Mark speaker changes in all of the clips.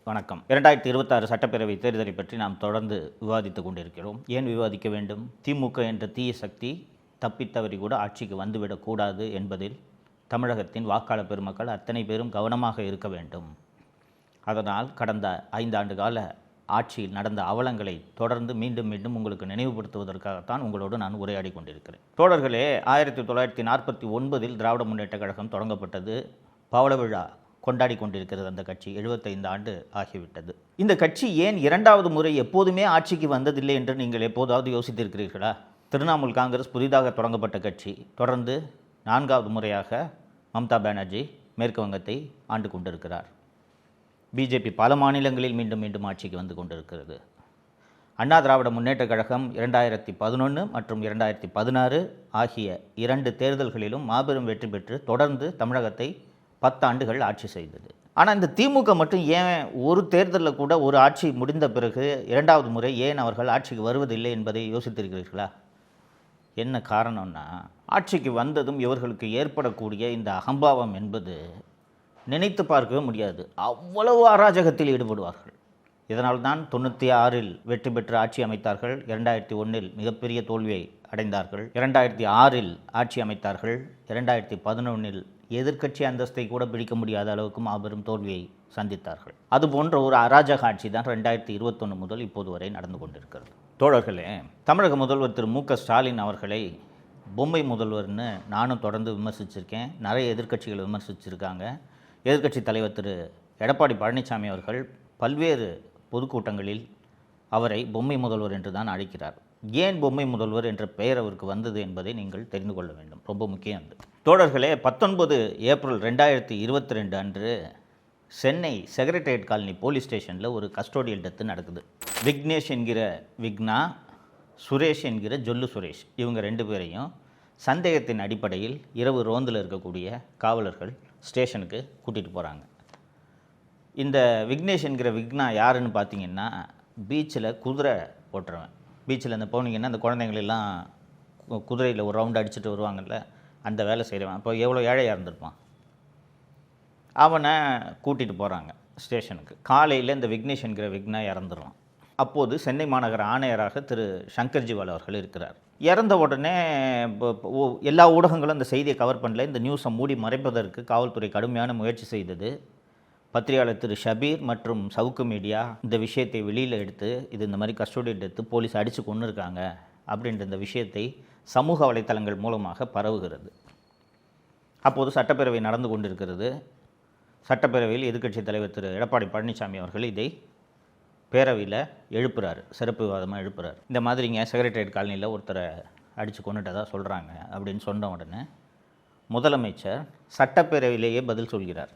Speaker 1: வணக்கம். 2026 சட்டப்பேரவை தேர்தலை பற்றி நாம் தொடர்ந்து விவாதித்துக் கொண்டிருக்கிறோம். ஏன் விவாதிக்க வேண்டும்? திமுக என்ற தீய சக்தி தப்பித்தவறி கூட ஆட்சிக்கு வந்துவிடக்கூடாது என்பதில் தமிழகத்தின் வாக்காளர் பெருமக்கள் அத்தனை பேரும் கவனமாக இருக்க வேண்டும். அதனால் கடந்த 5 ஆண்டு கால ஆட்சியில் நடந்த அவலங்களை தொடர்ந்து மீண்டும் உங்களுக்கு நினைவுபடுத்துவதற்காகத்தான் உங்களோடு நான் உரையாடி கொண்டிருக்கிறேன். தோழர்களே, 1949 திராவிட முன்னேற்றக் கழகம் தொடங்கப்பட்டது. பவள விழா கொண்டாடி கொண்டிருக்கிறது அந்த கட்சி. 75 ஆண்டு ஆகிவிட்டது. இந்த கட்சி ஏன் 2வது முறை எப்போதுமே ஆட்சிக்கு வந்ததில்லை என்று நீங்கள் எப்போதாவது யோசித்திருக்கிறீர்களா? திரிணாமுல் காங்கிரஸ் புதிதாக தொடங்கப்பட்ட கட்சி. தொடர்ந்து 4வது முறையாக மம்தா பானர்ஜி மேற்கு வங்கத்தை ஆண்டு கொண்டிருக்கிறார். பிஜேபி பல மாநிலங்களில் மீண்டும் ஆட்சிக்கு வந்து கொண்டிருக்கிறது. அண்ணா திராவிட முன்னேற்றக் கழகம் 2011 மற்றும் 2016 ஆகிய 2 தேர்தல்களிலும் மாபெரும் வெற்றி பெற்று தொடர்ந்து தமிழகத்தை 10 ஆண்டுகள் ஆட்சி செய்தது. ஆனால் இந்த திமுக மட்டும் ஏன் ஒரு தேர்தலில் கூட ஒரு ஆட்சி முடிந்த பிறகு 2வது முறை ஏன் அவர்கள் ஆட்சிக்கு வருவதில்லை என்பதை யோசித்திருக்கிறீர்களா? என்ன காரணம்னா, ஆட்சிக்கு வந்ததும் இவர்களுக்கு ஏற்படக்கூடிய இந்த அகம்பாவம் என்பது நினைத்து பார்க்கவே முடியாது. அவ்வளவு அராஜகத்தில் ஈடுபடுவார்கள். இதனால்தான் 96 வெற்றி பெற்று ஆட்சி அமைத்தார்கள். 2001 மிகப்பெரிய தோல்வியை அடைந்தார்கள். 2006 ஆட்சி அமைத்தார்கள். 2011 எதிர்க்கட்சி அந்தஸ்தை கூட பிடிக்க முடியாத அளவுக்கு மாபெரும் தோல்வியை சந்தித்தார்கள். அதுபோன்ற ஒரு அராஜக ஆட்சி தான் 2021 முதல் இப்போது வரை நடந்து கொண்டிருக்கிறது. தோழர்களே, தமிழக முதல்வர் திரு மு.க.ஸ்டாலின் அவர்களை பொம்மை முதல்வர்னு நானும் தொடர்ந்து விமர்சிச்சிருக்கேன். நிறைய எதிர்க்கட்சிகள் விமர்சிச்சிருக்காங்க. எதிர்க்கட்சி தலைவர் திரு எடப்பாடி பழனிசாமி அவர்கள் பல்வேறு பொதுக்கூட்டங்களில் அவரை பொம்மை முதல்வர் என்று தான் அழைக்கிறார். ஏன் பொம்மை முதல்வர் என்ற பெயர் அவருக்கு வந்தது என்பதை நீங்கள் தெரிந்து கொள்ள வேண்டும். ரொம்ப முக்கியம் அது. தோழர்களே, 19 ஏப்ரல் 2022 அன்று சென்னை செக்ரட்டேரியட் காலனி போலீஸ் ஸ்டேஷனில் ஒரு கஸ்டோடியல் டெத்து நடக்குது. விக்னேஷ் என்கிற விக்னா, சுரேஷ் என்கிற ஜொல்லு சுரேஷ், இவங்க 2 பேரையும் சந்தேகத்தின் அடிப்படையில் இரவு ரோந்தில் இருக்கக்கூடிய காவலர்கள் ஸ்டேஷனுக்கு கூட்டிகிட்டு போகிறாங்க. இந்த விக்னேஷ் என்கிற விக்னா யாருன்னு பார்த்தீங்கன்னா, பீச்சில் குதிரை ஓட்டுறவன். பீச்சில் இந்த போனீங்கன்னா அந்த குழந்தைங்களெல்லாம் குதிரையில் ஒரு ரவுண்டு அடிச்சுட்டு வருவாங்கள்ல, அந்த வேலை செய்கிறவன். அப்போ எவ்வளோ ஏழையாக இருந்திருப்பான். அவனை கூட்டிகிட்டு போகிறாங்க ஸ்டேஷனுக்கு. காலையில் இந்த விக்னேஷ் என்கிற விக்னா இறந்துடுறான். அப்போது சென்னை மாநகர ஆணையராக திரு சங்கர்ஜிவால் அவர்கள் இருக்கிறார். இறந்த உடனே எல்லா ஊடகங்களும் இந்த செய்தியை கவர் பண்ணல. இந்த நியூஸை மூடி மறைப்பதற்கு காவல்துறை கடுமையான முயற்சி செய்தது. பத்திரிகையாளர் திரு ஷபீர் மற்றும் சவுக்கு மீடியா இந்த விஷயத்தை வெளியில் எடுத்து, இது இந்த மாதிரி கஸ்டோடியல் எடுத்து போலீஸ் அடித்து கொண்டு இருக்காங்க அப்படின்ற இந்த விஷயத்தை சமூக வலைத்தளங்கள் மூலமாக பரவுகிறது. அப்போது சட்டப்பேரவை நடந்து கொண்டிருக்கிறது. சட்டப்பேரவையில் எதிர்க்கட்சி தலைவர் திரு எடப்பாடி பழனிசாமி அவர்கள் இதை பேரவையில் எழுப்புறாரு, சிறப்பு விவாதமாக எழுப்புறாரு. இந்த மாதிரிங்க செக்ரட்டேரியட் காலனியில் ஒருத்தரை அடித்து கொண்டுட்டதாக சொல்கிறாங்க அப்படின்னு சொன்ன உடனே முதலமைச்சர் சட்டப்பேரவையிலேயே பதில் சொல்கிறார்.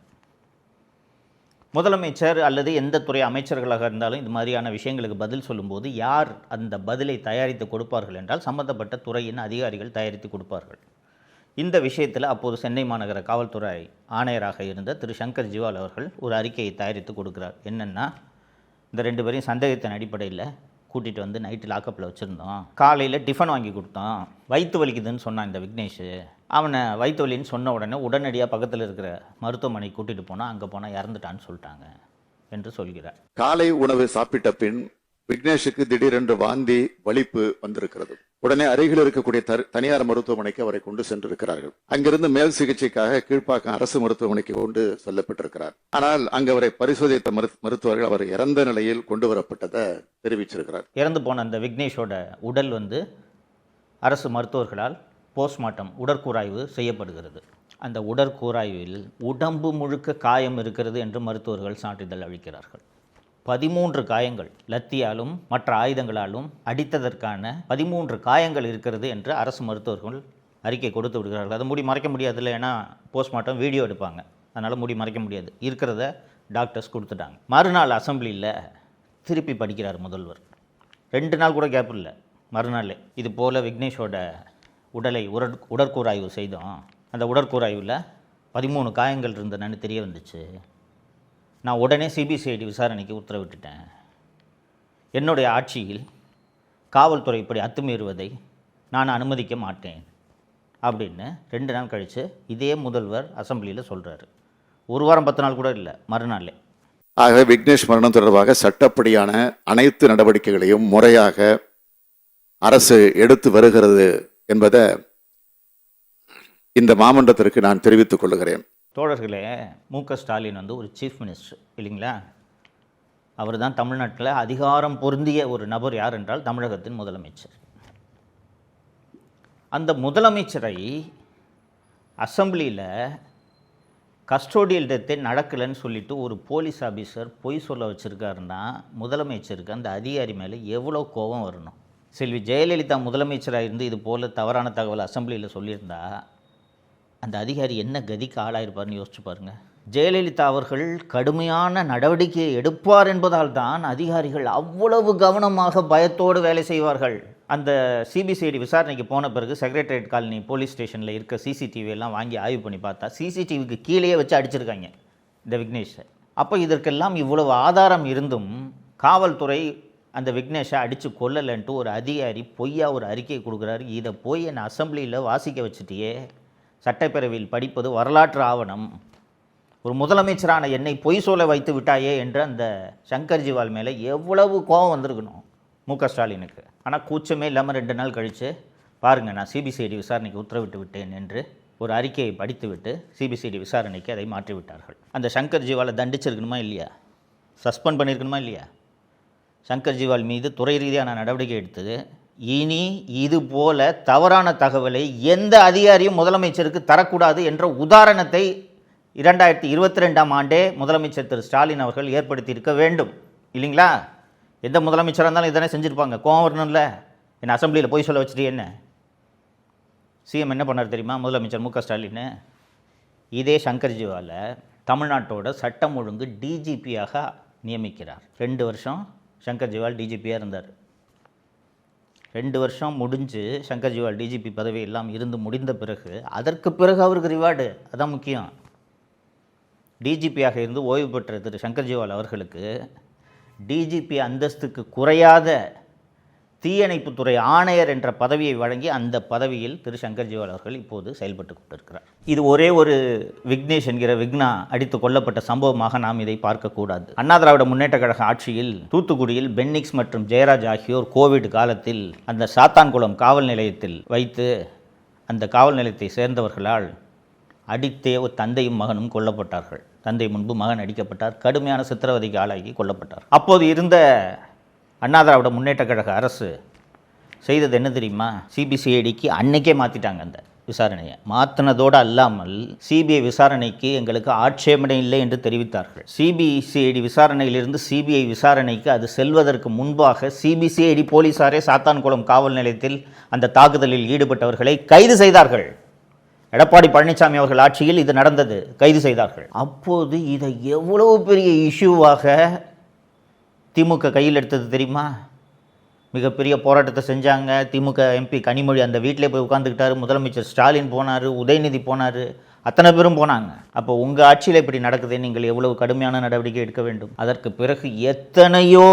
Speaker 1: முதலமைச்சர் அல்லது எந்த துறை அமைச்சர்களாக இருந்தாலும் இந்த மாதிரியான விஷயங்களுக்கு பதில் சொல்லும்போது யார் அந்த பதிலை தயாரித்து கொடுப்பார்கள் என்றால் சம்பந்தப்பட்ட துறையின் அதிகாரிகள் தயாரித்து கொடுப்பார்கள். இந்த விஷயத்தில் அப்போது சென்னை மாநகர காவல்துறை ஆணையராக இருந்த திரு சங்கர் ஜிவால் அவர்கள் ஒரு அறிக்கையை தயாரித்து கொடுக்குறார். என்னென்னா, இந்த 2 பேரையும் சந்தேகத்தின் அடிப்படையில் கூட்டிகிட்டு வந்து நைட்டு லாக்கப்பில் வச்சுருந்தோம். காலையில் டிஃபன் வாங்கி கொடுத்தோம். வயிற்று வலிக்குதுன்னு சொன்னான் இந்த விக்னேஷ். அவனை வயிற்று வலின்னு சொன்ன உடனே உடனடியாக பக்கத்தில் இருக்கிற மருத்துவமனைக்கு கூட்டிகிட்டு போனால் அங்கே போனால் இறந்துட்டான்னு சொல்லிட்டாங்க என்று சொல்கிறார்.
Speaker 2: காலை உணவு சாப்பிட்ட பின் விக்னேஷுக்கு திடீரென்று வாந்தி வலிப்பு வந்திருக்கிறது. உடனே அருகில் இருக்கக்கூடிய தனியார் மருத்துவமனைக்கு அவரை கொண்டு சென்றிருக்கிறார்கள். அங்கிருந்து மேல் சிகிச்சைக்காக கீழ்ப்பாக்கம் அரசு மருத்துவமனைக்கு கொண்டு செல்லப்பட்டிருக்கிறார். ஆனால் அங்கு அவரை பரிசோதித்த மருத்துவர்கள் அவர் இறந்த நிலையில் கொண்டு வரப்பட்டதை தெரிவிச்சிருக்கிறார்.
Speaker 1: இறந்து போன அந்த விக்னேஷோட உடல் அரசு மருத்துவர்களால் போஸ்ட்மார்ட்டம் உடற்கூராய்வு செய்யப்படுகிறது. அந்த உடற்கூராய்வில் உடம்பு முழுக்க காயம் இருக்கிறது என்று மருத்துவர்கள் சான்றிதழ் அளிக்கிறார்கள். 13 காயங்கள், லத்தியாலும் மற்ற ஆயுதங்களாலும் அடித்ததற்கான 13 காயங்கள் இருக்கிறது என்று அரசு மருத்துவர்கள் அறிக்கை கொடுத்து விடுகிறார்கள். அதை மூடி மறைக்க முடியாதுல்ல, ஏன்னா போஸ்ட்மார்ட்டம் வீடியோ எடுப்பாங்க, அதனால் மூடி மறைக்க முடியாது. இருக்கிறத டாக்டர்ஸ் கொடுத்துட்டாங்க. மறுநாள் அசம்பிளியில் திருப்பி படிக்கிறார் முதல்வர். 2 நாள் கூட கேப் இல்லை. மறுநாள் இது போல் விக்னேஷோட உடலை உடற்கூராய்வு செய்தோம். அந்த உடற்கூராய்வில் 13 காயங்கள் இருந்ததுன்னு தெரிய வந்துச்சு. நான் உடனே சிபிசிஐடி விசாரணைக்கு உத்தரவிட்டுட்டேன். என்னுடைய ஆட்சியில் காவல்துறை இப்படி அத்துமீறுவதை நான் அனுமதிக்க மாட்டேன் அப்படின்னு 2 நாள் கழித்து இதே முதல்வர் அசம்பிளியில் சொல்கிறாரு. 1 வாரம் 10 நாள் கூட இல்லை, மறுநாளே.
Speaker 2: ஆகவே விக்னேஷ் மரணம் தொடர்பாக சட்டப்படியான அனைத்து நடவடிக்கைகளையும் முறையாக அரசு எடுத்து வருகிறது என்பதை இந்த மாமன்றத்திற்கு நான் தெரிவித்துக் கொள்கிறேன்.
Speaker 1: தோழர்களே, மு.க.ஸ்டாலின் ஒரு சீஃப் மினிஸ்டர் இல்லைங்களா? அவர் தான் தமிழ்நாட்டில் அதிகாரம் பொருந்திய ஒரு நபர். யார் என்றால் தமிழகத்தின் முதலமைச்சர். அந்த முதலமைச்சரை அசெம்பிளியில் கஸ்டோடியல் டெத்தே நடக்கலைன்னு சொல்லிட்டு ஒரு போலீஸ் ஆஃபீஸர் பொய் சொல்ல வச்சுருக்காருன்னா முதலமைச்சருக்கு அந்த அதிகாரி மேலே எவ்வளோ கோபம் வரணும்? செல்வி ஜெயலலிதா முதலமைச்சராக இருந்து இது போல் தவறான தகவல் அசெம்பிளியில் சொல்லியிருந்தா அந்த அதிகாரி என்ன கதிக்கு ஆளாயிருப்பார்னு யோசிச்சு பாருங்கள். ஜெயலலிதா அவர்கள் கடுமையான நடவடிக்கையை எடுப்பார் என்பதால் தான் அதிகாரிகள் அவ்வளவு கவனமாக பயத்தோடு வேலை செய்வார்கள். அந்த சிபிசிஐடி விசாரணைக்கு போன பிறகு செக்ரட்டரியேட் காலனி போலீஸ் ஸ்டேஷனில் இருக்க சிசிடிவி எல்லாம் வாங்கி ஆய்வு பண்ணி பார்த்தா சிசிடிவிக்கு கீழே வச்சு அடிச்சிருக்காங்க இந்த விக்னேஷை. அப்போ இதற்கெல்லாம் இவ்வளவு ஆதாரம் இருந்தும் காவல்துறை அந்த விக்னேஷை அடித்து கொல்லலைன்ட்டு ஒரு அதிகாரி பொய்யா ஒரு அறிக்கை கொடுக்குறாரு. இதை போய் என்னை அசெம்பிளியில் வாசிக்க வச்சுட்டியே, சட்டப்பேரவையில் படிப்பது வரலாற்று ஆவணம், ஒரு முதலமைச்சரான என்னை பொய் சொல்ல வைத்து விட்டாயே என்று அந்த சங்கர் ஜிவால் மேலே எவ்வளவு கோபம் வந்திருக்கணும் மு.க.ஸ்டாலினுக்கு. ஆனால் கூச்சமே இல்லாமல் 2 நாள் கழித்து பாருங்கள், நான் சிபிசிஐடி விசாரணைக்கு உத்தரவிட்டு விட்டேன் என்று ஒரு அறிக்கையை படித்துவிட்டு சிபிசிஐடி விசாரணைக்கு அதை மாற்றிவிட்டார்கள். அந்த சங்கர் ஜிவாலை தண்டிச்சிருக்கணுமா இல்லையா? சஸ்பெண்ட் பண்ணியிருக்கணுமா இல்லையா? சங்கர் ஜிவால் மீது துறை ரீதியான நடவடிக்கை எடுத்தது. இனி இது போல தவறான தகவலை எந்த அதிகாரியும் முதலமைச்சருக்கு தரக்கூடாது என்ற உதாரணத்தை 2022ஆம் ஆண்டே முதலமைச்சர் திரு ஸ்டாலின் அவர்கள் ஏற்படுத்தியிருக்க வேண்டும் இல்லைங்களா? எந்த முதலமைச்சராக இருந்தாலும் இதனை செஞ்சுருப்பாங்க. கோவம் வரணும்ல, என்ன அசெம்பிளியில் போய் சொல்ல வச்சுட்டு என்ன சிஎம் என்ன பண்ணார் தெரியுமா? முதலமைச்சர் மு.க.ஸ்டாலின் இதே சங்கர் ஜிவாலை தமிழ்நாட்டோட சட்டம் ஒழுங்கு டிஜிபியாக நியமிக்கிறார். 2 வருஷம் சங்கர் ஜிவால் டிஜிபியாக இருந்தார். 2 வருஷம் முடிஞ்சு சங்கர் ஜிவால் டிஜிபி பதவி எல்லாம் இருந்து முடிந்த பிறகு அதற்கு பிறகு அவருக்கு ரிவார்டு, அதான் முக்கியம். டிஜிபியாக இருந்து ஓய்வு பெற்ற திரு சங்கர் ஜிவால் அவர்களுக்கு டிஜிபி அந்தஸ்துக்கு குறையாத தீயணைப்புத்துறை ஆணையர் என்ற பதவியை வழங்கி அந்த பதவியில் திரு சங்கர் ஜிவால் அவர்கள் இப்போது செயல்பட்டு கொண்டிருக்கிறார். இது ஒரே ஒரு விக்னேஷ் என்கிற விக்னா அடித்து கொல்லப்பட்ட சம்பவமாக நாம் இதை பார்க்கக்கூடாது. அண்ணா திராவிட முன்னேற்ற கழக ஆட்சியில் தூத்துக்குடியில் பென்னிக்ஸ் மற்றும் ஜெயராஜ் ஆகியோர் கோவிட் காலத்தில் அந்த சாத்தான்குளம் காவல் நிலையத்தில் வைத்து அந்த காவல் நிலையத்தை சேர்ந்தவர்களால் அடித்தே ஒரு தந்தையும் மகனும் கொல்லப்பட்டார்கள். தந்தை முன்பு மகன் அடிக்கப்பட்டார். கடுமையான சித்திரவதைக்கு ஆளாகி கொல்லப்பட்டார். அப்போது இருந்த அண்ணா திராவிட முன்னேற்ற கழக அரசு செய்தது என்ன தெரியுமா? சிபிசிஐடிக்கு அன்னைக்கே மாற்றிட்டாங்க. அந்த விசாரணையை மாற்றினதோடு அல்லாமல் சிபிஐ விசாரணைக்கு எங்களுக்கு ஆட்சேபனை இல்லை என்று தெரிவித்தார்கள். சிபிசிஐடி விசாரணையிலிருந்து சிபிஐ விசாரணைக்கு அது செல்வதற்கு முன்பாக சிபிசிஐடி போலீசாரே சாத்தான்குளம் காவல் நிலையத்தில் அந்த தாக்குதலில் ஈடுபட்டவர்களை கைது செய்தார்கள். எடப்பாடி பழனிசாமி அவர்கள் ஆட்சியில் இது நடந்தது, கைது செய்தார்கள். அப்போது இதை எவ்வளவு பெரிய இஷ்யூவாக திமுக கையில் எடுத்தது தெரியுமா? மிகப்பெரிய போராட்டத்தை செஞ்சாங்க. திமுக எம்பி கனிமொழி அந்த வீட்டிலே போய் உட்காந்துக்கிட்டாரு. முதலமைச்சர் ஸ்டாலின் போனார், உதயநிதி போனார், அத்தனை பேரும் போனாங்க. அப்போ உங்கள் ஆட்சியில் இப்படி நடக்குது, நீங்கள் எவ்வளவு கடுமையான நடவடிக்கை எடுக்க வேண்டும். அதற்கு பிறகு எத்தனையோ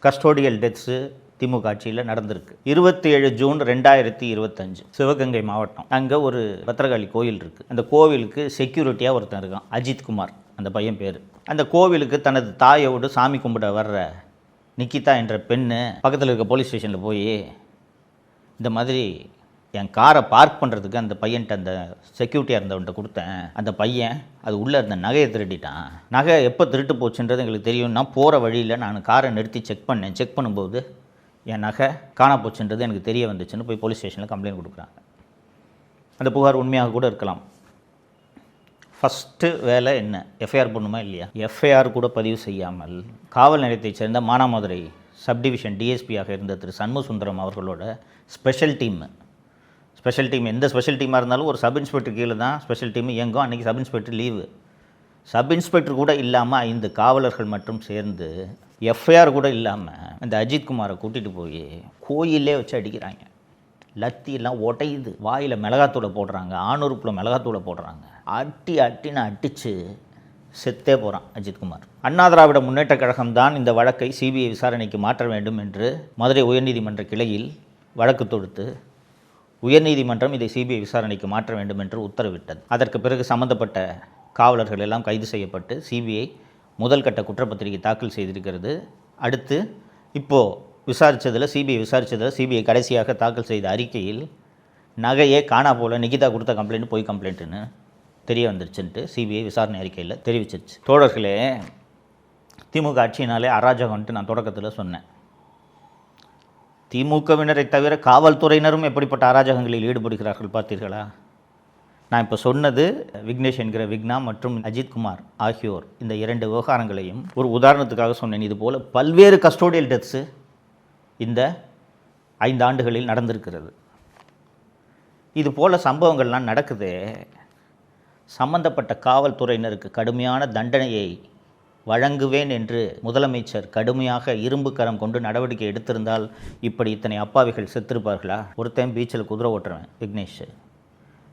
Speaker 1: கஸ்டோடியல் டெத்ஸு திமுக ஆட்சியில் நடந்திருக்கு. 27 ஜூன் 2025 சிவகங்கை மாவட்டம், அங்கே ஒரு பத்திரகாளி கோயில் இருக்குது. அந்த கோவிலுக்கு செக்யூரிட்டியாக ஒருத்தன் இருக்கான், அஜித் குமார் அந்த பையன் பேர். அந்த கோவிலுக்கு தனது தாயோடு சாமி கும்பிட வர்ற நிக்கிதா என்ற பெண்ணு பக்கத்தில் இருக்க போலீஸ் ஸ்டேஷனில் போய் இந்த மாதிரி என் காரை பார்க் பண்ணுறதுக்கு அந்த பையன்ட்ட அந்த செக்யூரிட்டியாக இருந்தவன்ட்ட கொடுத்தேன். அந்த பையன் அது உள்ளே இருந்த நகையை திருடிட்டான். நகை எப்போ திருட்டு போச்சுன்றது எங்களுக்கு தெரியும். நான் போகிற வழியில் நான் காரை நிறுத்தி செக் பண்ணேன். செக் பண்ணும்போது என் நகை காணா போச்சுன்றது எனக்கு தெரிய வந்துச்சுன்னு போய் போலீஸ் ஸ்டேஷனில் கம்ப்ளைண்ட் கொடுக்குறாங்க. அந்த புகார் உண்மையாக கூட இருக்கலாம். ஃபஸ்ட்டு வேலை என்ன? எஃப்ஐஆர் பண்ணுமா இல்லையா? எஃப்ஐஆர் கூட பதிவு செய்யாமல் காவல் நிலையத்தைச் சேர்ந்த மானாமதுரை சப்டிவிஷன் டிஎஸ்பியாக இருந்த திரு சண்முகசுந்தரம் அவர்களோட ஸ்பெஷல் டீம் எந்த ஸ்பெஷல் டீமாக இருந்தாலும் ஒரு சப் இன்ஸ்பெக்டர் கீழே தான் ஸ்பெஷல் டீம் இயங்கும். அன்றைக்கி sub inspector leave. Sub inspector கூட இல்லாமல் 5 காவலர்கள் மட்டும் சேர்ந்து எஃப்ஐஆர் கூட இல்லாமல் அந்த அஜித்குமாரை கூட்டிகிட்டு போய் கோயிலே வச்சு அடிக்கிறாங்க. லத்தியெல்லாம் உடையுது. வாயில் மிளகாத்தூளை போடுறாங்க, ஆணுறுப்பில் மிளகாத்தூளை போடுறாங்க. அட்டின்னு அடித்து செத்தே போகிறான் அஜித்குமார். அண்ணா திராவிட முன்னேற்ற கழகம் தான் இந்த வழக்கை சிபிஐ விசாரணைக்கு மாற்ற வேண்டும் என்று மதுரை உயர்நீதிமன்ற கிளையில் வழக்கு தொடுத்து உயர்நீதிமன்றம் இதை சிபிஐ விசாரணைக்கு மாற்ற வேண்டும் என்று உத்தரவிட்டது. அதற்கு பிறகு சம்பந்தப்பட்ட காவலர்கள் எல்லாம் கைது செய்யப்பட்டு சிபிஐ முதல் கட்ட குற்றப்பத்திரிகை தாக்கல் செய்திருக்கிறது. அடுத்து இப்போது விசாரித்ததில் சிபிஐ கடைசியாக தாக்கல் செய்த அறிக்கையில் நகையே காணா போல, நிகிதா கொடுத்த கம்ப்ளைண்ட் போய் கம்ப்ளைண்ட்டுன்னு தெரிய வந்துருச்சுன்ட்டு சிபிஐ விசாரணை அறிக்கையில் தெரிவிச்சிருச்சு. தோழர்களே, திமுக ஆட்சியினாலே அராஜகம்ன்ட்டு நான் தொடக்கத்தில் சொன்னேன். திமுகவினரை தவிர காவல்துறையினரும் எப்படிப்பட்ட அராஜகங்களில் ஈடுபடுகிறார்கள் பார்த்தீர்களா? நான் இப்போ சொன்னது விக்னேஷ் என்கிற விக்னா மற்றும் அஜித்குமார் ஆகியோர் இந்த 2 விவகாரங்களையும் ஒரு உதாரணத்துக்காக சொன்னேன். இது போல் பல்வேறு கஸ்டோடியல் டெத்ஸு இந்த 5 ஆண்டுகளில் நடந்திருக்கிறது. இது போல் சம்பவங்கள்லாம் நடக்குது. சம்பந்தப்பட்ட காவல்துறையினருக்கு கடுமையான தண்டனையை வழங்குவேன் என்று முதலமைச்சர் கடுமையாக இரும்பு கரம் கொண்டு நடவடிக்கை எடுத்திருந்தால் இப்படி இத்தனை அப்பாவிகள் செத்திருப்பார்களா? ஒருத்தன் பீச்சில் குதிரை ஓட்டுறவன் விக்னேஷ்,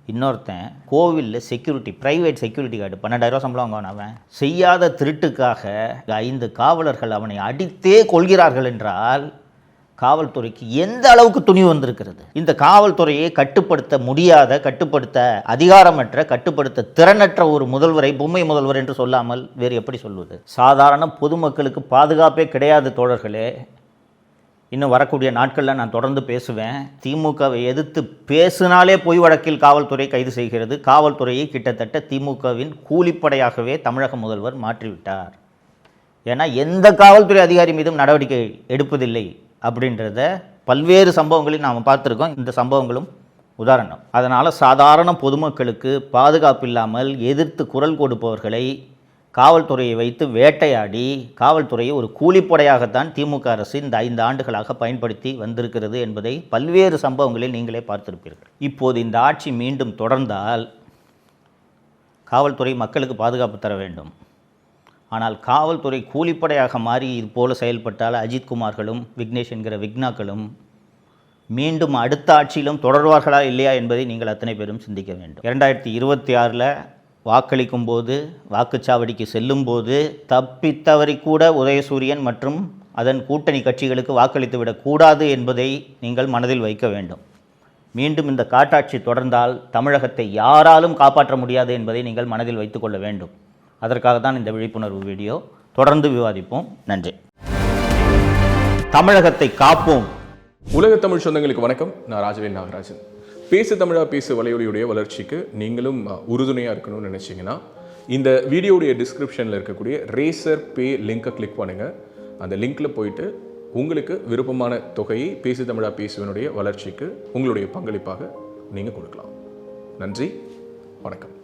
Speaker 1: இன்னொருத்தன் கோவிலில் செக்யூரிட்டி, ப்ரைவேட் செக்யூரிட்டி கார்டு 12,000 சம்பளம் வாங்குவான். அவன் செய்யாத திருட்டுக்காக 5 காவலர்கள் அவனை அடித்தே கொள்கிறார்கள் என்றால் காவல்துறைக்கு எந்த அளவுக்கு துணிவு வந்திருக்கிறது? இந்த காவல்துறையை கட்டுப்படுத்த முடியாத, கட்டுப்படுத்த அதிகாரமற்ற, கட்டுப்படுத்த திறனற்ற ஒரு முதல்வரை பொம்மை முதல்வர் என்று சொல்லாமல் வேறு எப்படி சொல்வது? சாதாரண பொதுமக்களுக்கு பாதுகாப்பே கிடையாது தோழர்களே. இன்னும் வரக்கூடிய நாட்களில் நான் தொடர்ந்து பேசுவேன். திமுகவை எதிர்த்து பேசினாலே பொய் வழக்கில் காவல்துறை கைது செய்கிறது. காவல்துறையை கிட்டத்தட்ட திமுகவின் கூலிப்படையாகவே தமிழக முதல்வர் மாற்றிவிட்டார். ஏன்னா எந்த காவல்துறை அதிகாரி மீதும் நடவடிக்கை எடுப்பதில்லை அப்படின்றத பல்வேறு சம்பவங்களில் நாம் பார்த்துருக்கோம். இந்த சம்பவங்களும் உதாரணம். அதனால் சாதாரண பொதுமக்களுக்கு பாதுகாப்பு இல்லாமல் எதிர்த்து குரல் கொடுப்பவர்களை காவல்துறையை வைத்து வேட்டையாடி காவல்துறையை ஒரு கூலிப்படையாகத்தான் திமுக அரசு இந்த 5 ஆண்டுகளாக பயன்படுத்தி வந்திருக்கிறது என்பதை பல்வேறு சம்பவங்களில் நீங்களே பார்த்திருப்பீர்கள். இப்போது இந்த ஆட்சி மீண்டும் தொடர்ந்தால் காவல்துறை மக்களுக்கு பாதுகாப்பு தர வேண்டும். ஆனால் காவல்துறை கூலிப்படையாக மாறி இது போல செயல்பட்டால் அஜித்குமார்களும் விக்னேஷ் என்கிற விக்னாக்களும் மீண்டும் அடுத்த ஆட்சியிலும் தொடர்வார்களா இல்லையா என்பதை நீங்கள் அத்தனை பேரும் சிந்திக்க வேண்டும். 2026 வாக்களிக்கும் போது, வாக்குச்சாவடிக்கு செல்லும் போது தப்பித்தவறி கூட உதயசூரியன் மற்றும் அதன் கூட்டணி கட்சிகளுக்கு வாக்களித்து விடக்கூடாது என்பதை நீங்கள் மனதில் வைக்க வேண்டும். மீண்டும் இந்த காட்டாட்சி தொடர்ந்தால் தமிழகத்தை யாராலும் காப்பாற்ற முடியாது என்பதை நீங்கள் மனதில் வைத்துக்கொள்ள வேண்டும். அதற்காக தான் இந்த விழிப்புணர்வு வீடியோ. தொடர்ந்து விவாதிப்போம். நன்றி. தமிழகத்தை காப்போம்.
Speaker 3: உலக தமிழ் சொந்தங்களுக்கு வணக்கம். நான் ராஜவேல் நாகராஜன். பேசு தமிழா பேசு வலையொலியுடைய வளர்ச்சிக்கு நீங்களும் உறுதுணையாக இருக்கணும்னு நினச்சிங்கன்னா இந்த வீடியோடைய டிஸ்கிரிப்ஷனில் இருக்கக்கூடிய ரேசர் பே லிங்கை கிளிக் பண்ணுங்கள். அந்த லிங்க்கில் போயிட்டு உங்களுக்கு விருப்பமான தொகையை பேசு தமிழா பேசுவனுடைய வளர்ச்சிக்கு உங்களுடைய பங்களிப்பாக நீங்கள் கொடுக்கலாம். நன்றி, வணக்கம்.